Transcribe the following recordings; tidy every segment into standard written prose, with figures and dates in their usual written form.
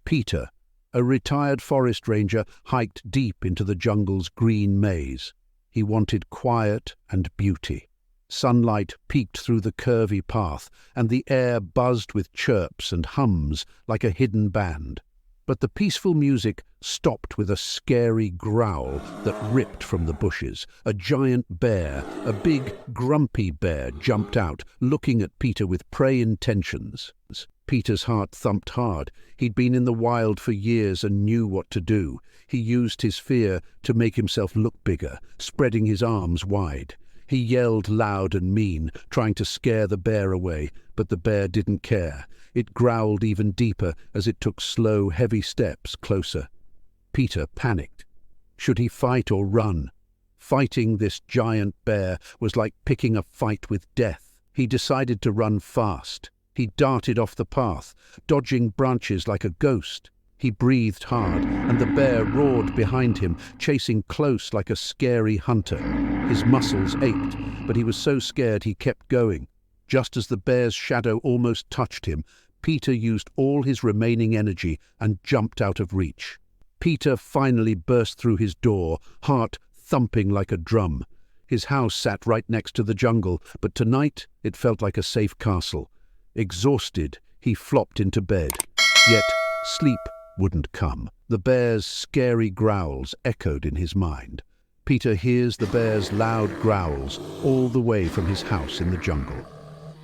Peter, a retired forest ranger, hiked deep into the jungle's green maze. He wanted quiet and beauty. Sunlight peeked through the curvy path, and the air buzzed with chirps and hums like a hidden band. But the peaceful music stopped with a scary growl that ripped from the bushes. A giant bear, a big, grumpy bear, jumped out, looking at Peter with prey intentions. Peter's heart thumped hard. He'd been in the wild for years and knew what to do. He used his fear to make himself look bigger, spreading his arms wide. He yelled loud and mean, trying to scare the bear away, but the bear didn't care. It growled even deeper as it took slow, heavy steps closer. Peter panicked. Should he fight or run? Fighting this giant bear was like picking a fight with death. He decided to run fast. He darted off the path, dodging branches like a ghost. He breathed hard, and the bear roared behind him, chasing close like a scary hunter. His muscles ached, but he was so scared he kept going. Just as the bear's shadow almost touched him, Peter used all his remaining energy and jumped out of reach. Peter finally burst through his door, heart thumping like a drum. His house sat right next to the jungle, but tonight it felt like a safe castle. Exhausted, he flopped into bed. Yet sleep wouldn't come. The bear's scary growls echoed in his mind. Peter hears the bear's loud growls all the way from his house in the jungle.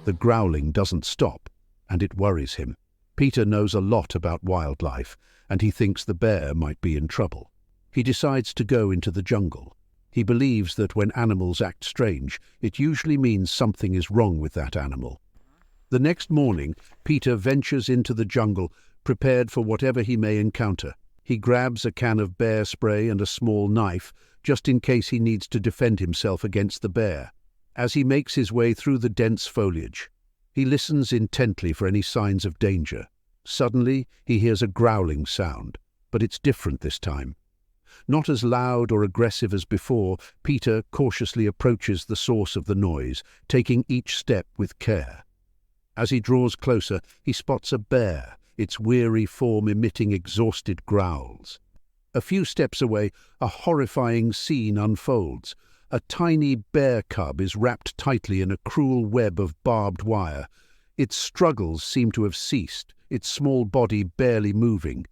The growling doesn't stop, and it worries him. Peter knows a lot about wildlife, and he thinks the bear might be in trouble. He decides to go into the jungle. He believes that when animals act strange, it usually means something is wrong with that animal. The next morning, Peter ventures into the jungle, prepared for whatever he may encounter. He grabs a can of bear spray and a small knife, just in case he needs to defend himself against the bear. As he makes his way through the dense foliage, he listens intently for any signs of danger. Suddenly, he hears a growling sound, but it's different this time. Not as loud or aggressive as before, Peter cautiously approaches the source of the noise, taking each step with care. As he draws closer, he spots a bear, its weary form emitting exhausted growls. A few steps away, a horrifying scene unfolds. A tiny bear cub is wrapped tightly in a cruel web of barbed wire. Its struggles seem to have ceased, its small body barely moving.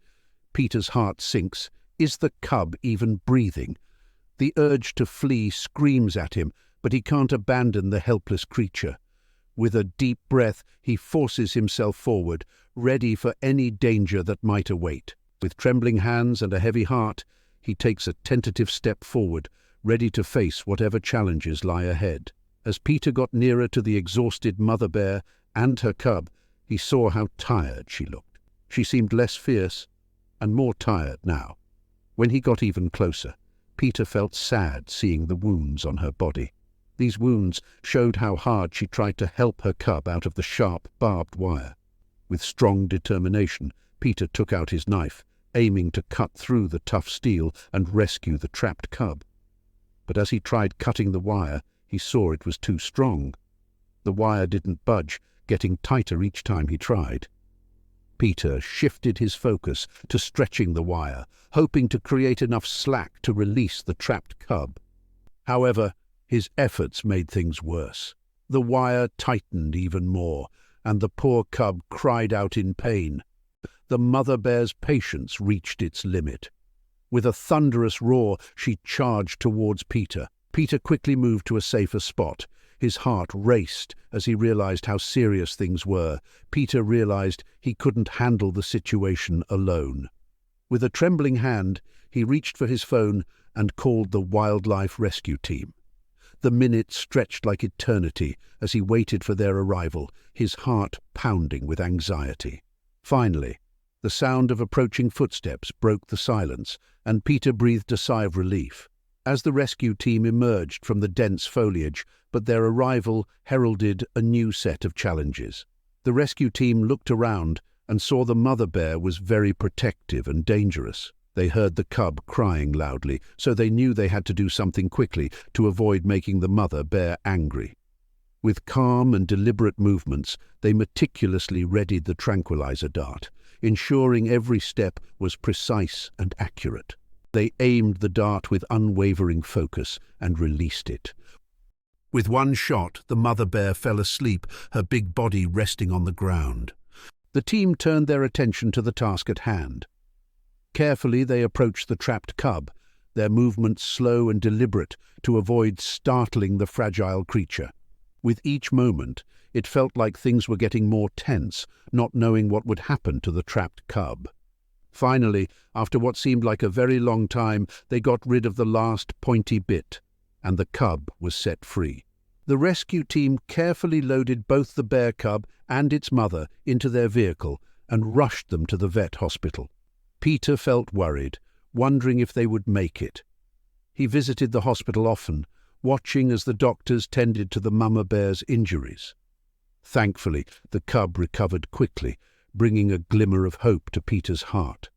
Peter's heart sinks. Is the cub even breathing? The urge to flee screams at him, but he can't abandon the helpless creature. With a deep breath, he forces himself forward, ready for any danger that might await. With trembling hands and a heavy heart, he takes a tentative step forward, ready to face whatever challenges lie ahead. As Peter got nearer to the exhausted mother bear and her cub, he saw how tired she looked. She seemed less fierce and more tired now. When he got even closer, Peter felt sad seeing the wounds on her body. These wounds showed how hard she tried to help her cub out of the sharp, barbed wire. With strong determination, Peter took out his knife, aiming to cut through the tough steel and rescue the trapped cub. But as he tried cutting the wire, he saw it was too strong. The wire didn't budge, getting tighter each time he tried. Peter shifted his focus to stretching the wire, hoping to create enough slack to release the trapped cub. However, his efforts made things worse. The wire tightened even more, and the poor cub cried out in pain. The mother bear's patience reached its limit. With a thunderous roar, she charged towards Peter. Peter quickly moved to a safer spot. His heart raced as he realized how serious things were. Peter realized he couldn't handle the situation alone. With a trembling hand, he reached for his phone and called the wildlife rescue team. The minutes stretched like eternity as he waited for their arrival, his heart pounding with anxiety. Finally, the sound of approaching footsteps broke the silence, and Peter breathed a sigh of relief. As the rescue team emerged from the dense foliage, but their arrival heralded a new set of challenges. The rescue team looked around and saw the mother bear was very protective and dangerous. They heard the cub crying loudly, so they knew they had to do something quickly to avoid making the mother bear angry. With calm and deliberate movements, they meticulously readied the tranquilizer dart. ensuring every step was precise and accurate. They aimed the dart with unwavering focus and released it. With one shot, the mother bear fell asleep, her big body resting on the ground. The team turned their attention to the task at hand. Carefully, they approached the trapped cub, their movements slow and deliberate to avoid startling the fragile creature. With each moment, it felt like things were getting more tense, not knowing what would happen to the trapped cub. Finally, after what seemed like a very long time, they got rid of the last pointy bit, and the cub was set free. The rescue team carefully loaded both the bear cub and its mother into their vehicle and rushed them to the vet hospital. Peter felt worried, wondering if they would make it. He visited the hospital often, watching as the doctors tended to the mama bear's injuries. Thankfully, the cub recovered quickly, bringing a glimmer of hope to Peter's heart.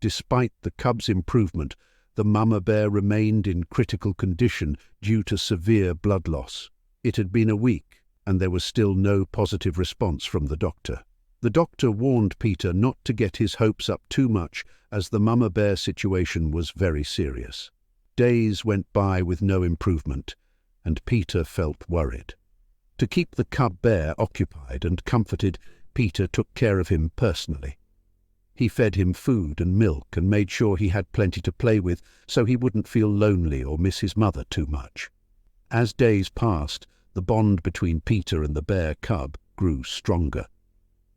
Despite the cub's improvement, the mama bear remained in critical condition due to severe blood loss. It had been a week, and there was still no positive response from the doctor. The doctor warned Peter not to get his hopes up too much, as the mama bear situation was very serious. Days went by with no improvement, and Peter felt worried. To keep the cub bear occupied and comforted, Peter took care of him personally. He fed him food and milk and made sure he had plenty to play with so he wouldn't feel lonely or miss his mother too much. As days passed, the bond between Peter and the bear cub grew stronger.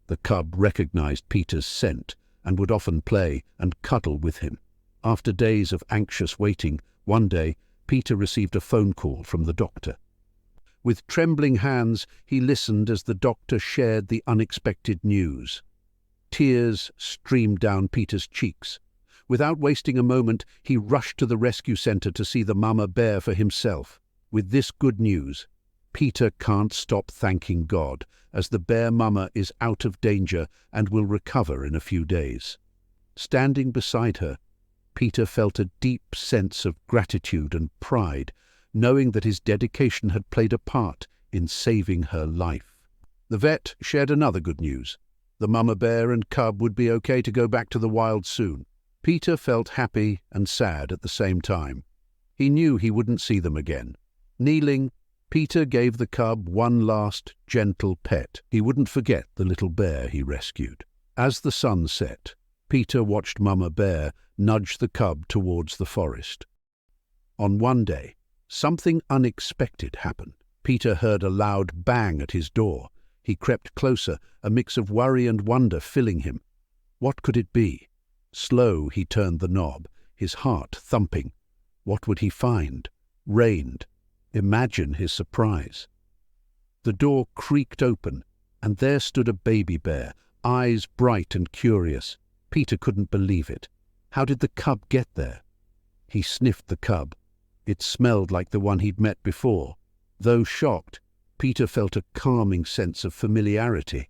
The cub recognized Peter's scent and would often play and cuddle with him. After days of anxious waiting, one day Peter received a phone call from the doctor. With trembling hands, he listened as the doctor shared the unexpected news. Tears streamed down Peter's cheeks. Without wasting a moment, he rushed to the rescue center to see the mama bear for himself. With this good news, Peter can't stop thanking God, as the bear mama is out of danger and will recover in a few days. Standing beside her, Peter felt a deep sense of gratitude and pride, knowing that his dedication had played a part in saving her life. The vet shared another good news. The mama bear and cub would be okay to go back to the wild soon. Peter felt happy and sad at the same time. He knew he wouldn't see them again. Kneeling, Peter gave the cub one last gentle pet. He wouldn't forget the little bear he rescued. As the sun set, Peter watched mama bear nudge the cub towards the forest. On one day, something unexpected happened. Peter heard a loud bang at his door. He crept closer, a mix of worry and wonder filling him. What could it be? Slow, he turned the knob, his heart thumping. What would he find? Rained. Imagine his surprise. The door creaked open, and there stood a baby bear, eyes bright and curious. Peter couldn't believe it. How did the cub get there? He sniffed the cub. It smelled like the one he'd met before. Though shocked, Peter felt a calming sense of familiarity.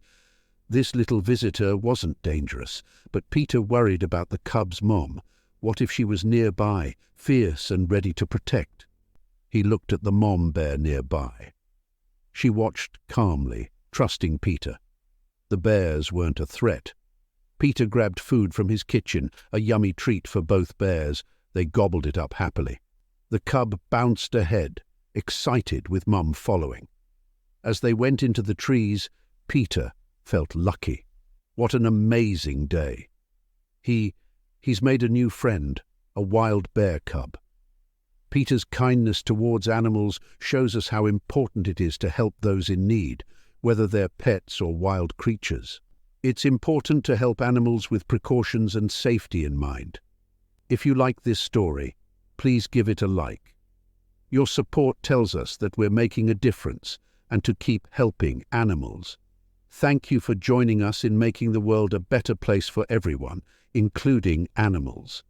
This little visitor wasn't dangerous, but Peter worried about the cub's mom. What if she was nearby, fierce and ready to protect? He looked at the mom bear nearby. She watched calmly, trusting Peter. The bears weren't a threat. Peter grabbed food from his kitchen, a yummy treat for both bears. They gobbled it up happily. The cub bounced ahead, excited with Mum following. As they went into the trees, Peter felt lucky. What an amazing day. He's made a new friend, a wild bear cub. Peter's kindness towards animals shows us how important it is to help those in need, whether they're pets or wild creatures. It's important to help animals with precautions and safety in mind. If you like this story, please give it a like. Your support tells us that we're making a difference and to keep helping animals. Thank you for joining us in making the world a better place for everyone, including animals.